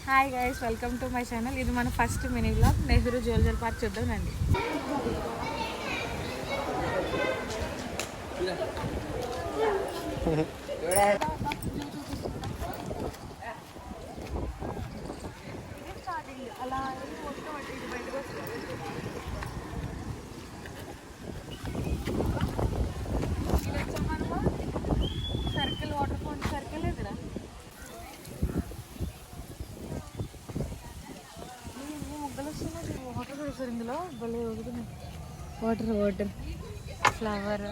Hi guys, welcome to my channel. ఇది మన first mini blog. Nehru jewellery park చూద్దాం రండి. సర్కిల్ వాటర్ ఫౌంటైన్ సర్కిల్ ఎదురా ముగ్గలు వస్తున్నాయి. వాటర్ వేసారు ఇందులో, భలే వదులుతున్నాయి. వాటర్ ఫ్లవర్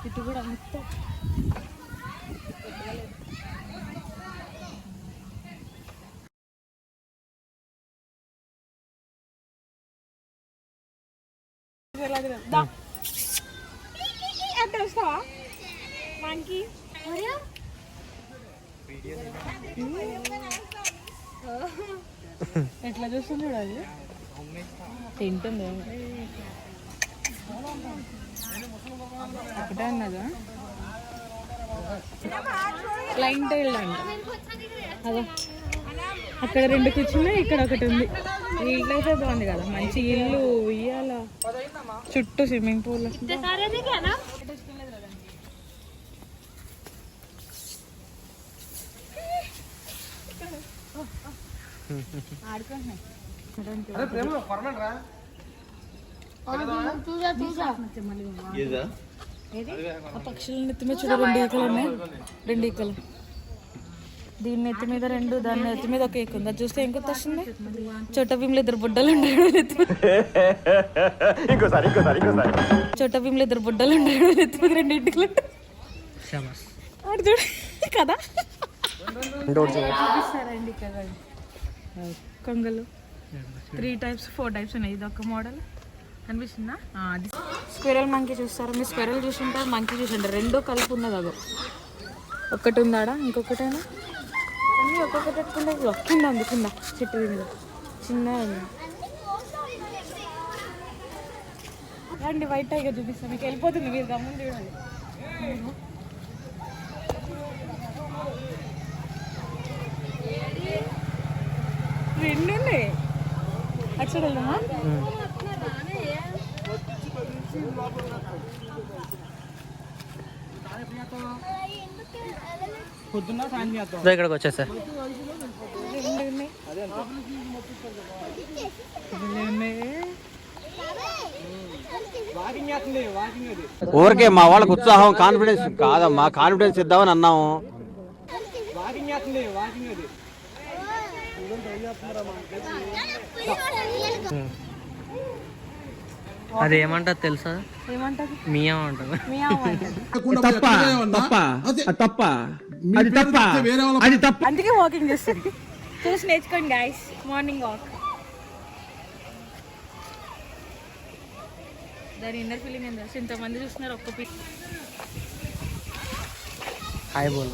ఇటు కూడా మొత్తం అంటే వస్తావా మనకి ఎట్లా చూస్తుంది అది తింటుంది ఒకటే అన్నదా లైన్ టైల్ అంట. అదో అక్కడ రెండు కూర్చున్నాయి, ఇక్కడ ఒకటి ఉంది. ఇల్లు అయితే బాగుంది కదా, మంచి ఇల్లు ఇయ్యాల చుట్టూ స్విమ్మింగ్ పూల్. ఆడుకుంటున్నాయి పక్షుల నెత్తి మీద చూడ రెండు ఈకలు ఉన్నాయి, రెండు ఈకలు. దీని నెత్తి మీద రెండు, దాని నెత్తి మీద ఒక ఈక ఉంది. అది చూస్తే ఇంకొక వస్తుంది. చోట భీములు ఇద్దరు బుడ్డలు ఉండేడు నెత్తి మీద. చోట భీములు ఇద్దరు బుడ్డలు ఉండేడు నెత్తి మీద రెండు ఇంటికలు చూడు కదా. చూపిస్తారండి కదా కొంగలు 3 types 4 types ఉన్నాయి. ఇది ఒక మోడల్ కనిపిస్తుందా? అది స్క్విరల్ మంకీ చూస్తారా మీరు? స్క్విరల్ చూసుంటారు, మంకీ చూసుంటారు, రెండో కలిపి ఉన్నది. అదో ఒక్కటి ఉందాడా, ఇంకొకటైనా అన్నీ ఒక్కొక్కటి పెట్టుకుంటే కింద ఉంది, కింద చెట్టు మీద చిన్న ఉంది. రండి వైట్ టైగర్ చూపిస్తాను మీకు. వెళ్ళిపోతుంది, మీరు గమ్మున చూడాలి. రెండు ఉన్నాయి అటు వెళ్దామా? ఇక్కడికి వచ్చేసా ఊరికే మా వాళ్ళకి ఉత్సాహం కాన్ఫిడెన్స్ కాదమ్మా, కాన్ఫిడెన్స్ ఇద్దామని అన్నాము. అది ఏమంటారు తెలుసా? ఏమంటది? మియా అంటారు. అందుకే వాకింగ్ చేస్తుంది. చూసి నేర్చుకోండి గైస్, మార్నింగ్ వాక్. దాని ఇన్నర్ ఫీలింగ్ ఏంటో ఇంతమంది చూస్తున్నారు, ఒక్క పీస్. హాయ్ బోల్.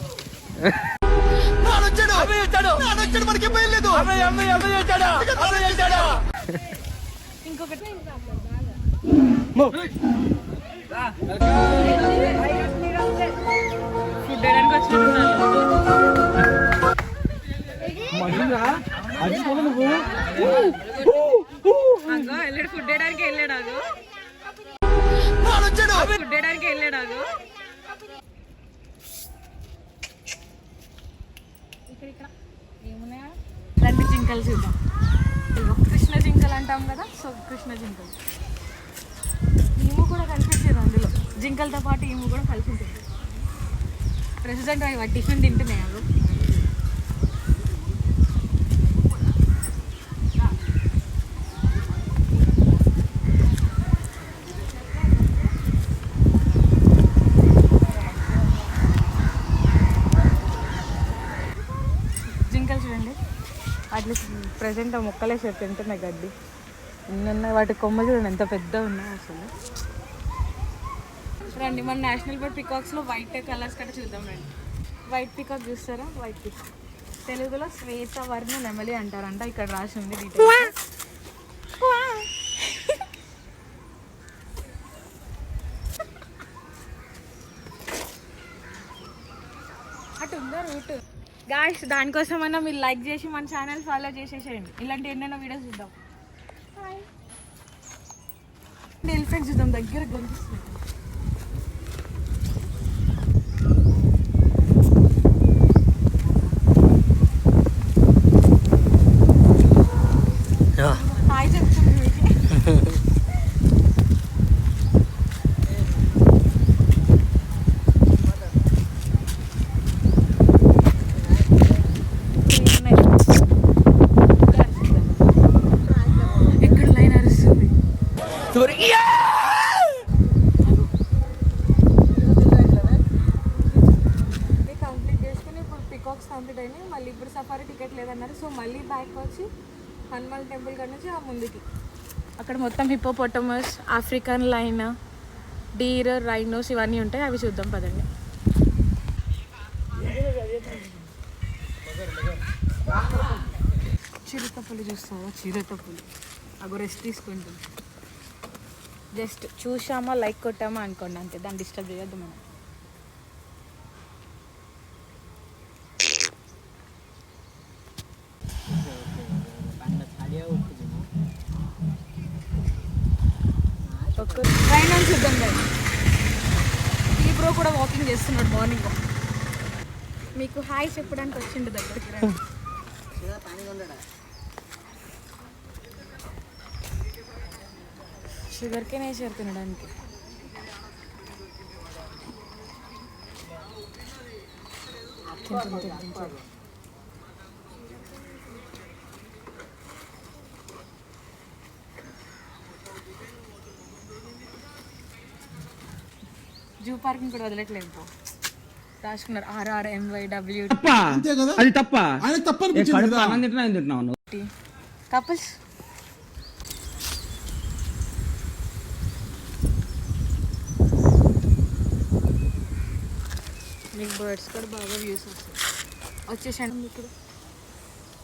ఇంకొకటి ఫుడ్ వేయడానికి వచ్చినట్టున్నారు. వెళ్ళాడు ఫుడ్ వేయడానికి, వెళ్ళాడు ఫుడ్ వేయడానికి వెళ్ళాడు. ఇక్కడ ఏమున్నాయా? రెండు జింకలు చూద్దాం. కృష్ణ జింకలు అంటాం కదా, సో కృష్ణ జింకలు. ఈము కూడా కలిపించారు అందులో, జింకలతో పాటు ఈము కూడా కలిసి ఉంటుంది. ప్రెసిడెంట్ అవి టిఫిన్ తింటున్నాయి. అవి జింకలు చూడండి, వాటి ప్రెసెంట్ మొక్కలేసారు, తింటున్నాయి గడ్డి. ఎన్ని వాటి కొమ్మలు చూడండి ఎంత పెద్ద ఉన్నాయి అసలు. రండి మన నేషనల్ బర్డ్ పికాక్స్లో వైట్ కలర్స్ కట్ట చూద్దాం రండి. వైట్ పికాక్ చూస్తారా? వైట్ పికాక్ తెలుగులో శ్వేతవర్ణ నెమలి అంటారంట. ఇక్కడ రాసి ఉంది డీటెయిల్స్. అటు ఉందా రూట్? గాయ్స్ దానికోసమైనా మీరు లైక్ చేసి మన ఛానల్ ఫాలో చేసేసేయండి. ఇలాంటి ఎన్నెన్నో వీడియోస్ చూద్దాం. ఎలిఫెంట్స్ చూద్దాం, దగ్గర కనిపిస్తుంది. హాయ్ చెప్తుంది మీకు. కంప్లీట్ అయినాయి. మళ్ళీ ఇప్పుడు సఫారీ టికెట్ లేదన్నారు. సో మళ్ళీ బ్యాక్ వచ్చి హనుమాన్ టెంపుల్ కాడ నుంచి ఆ ముందుకి అక్కడ మొత్తం హిప్పోపొటమస్, ఆఫ్రికన్ లైన్, డీర్, రైనోస్ ఇవన్నీ ఉంటాయి. అవి చూద్దాం పదండి. చిరుతపులి చూస్తావా? చిరుతపులి అగో రెస్ట్ తీసుకుంటుంది. జస్ట్ చూసామా, లైక్ కొట్టామా అనుకోండి అంతే, దాన్ని డిస్టర్బ్ చేయొద్దు మనం. ట్రైన్ అని చూద్దాం లేదు. ఈ బ్రో కూడా వాకింగ్ చేస్తున్నాడు మార్నింగ్. మీకు హాయ్ చెప్పడానికి వచ్చిండు దగ్గరికి. షుగర్ కేన్ వేసారు తినడానికి. జూ పార్కింగ్ కూడా వదిలేట్లేదు. రాసుకున్నారు RRMYW. అది తప్ప కపుల్స్. మీకు బర్డ్స్ కూడా బాగా వ్యూస్ వస్తాయి. వచ్చేసాను ఇప్పుడు.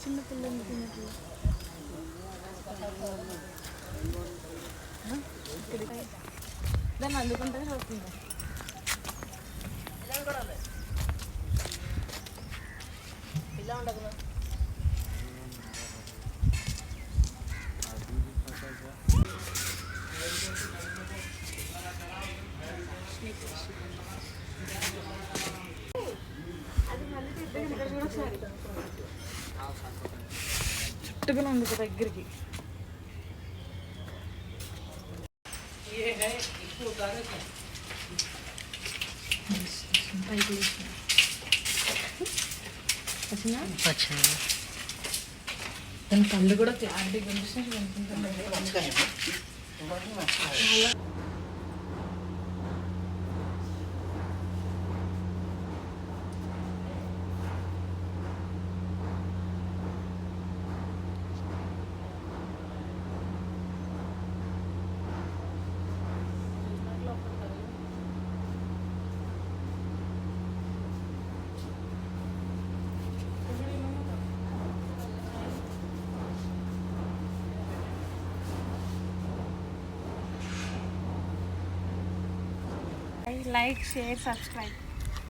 చిన్న పిల్లలు తిన్నట్లు దాన్ని అందుకుంటే చూస్తుందా. చుట్టుకుని ఉంది దగ్గరికి. దాని కళ్ళు కూడా క్లారిటీగా కనిపిస్తుంది. Like, share, subscribe.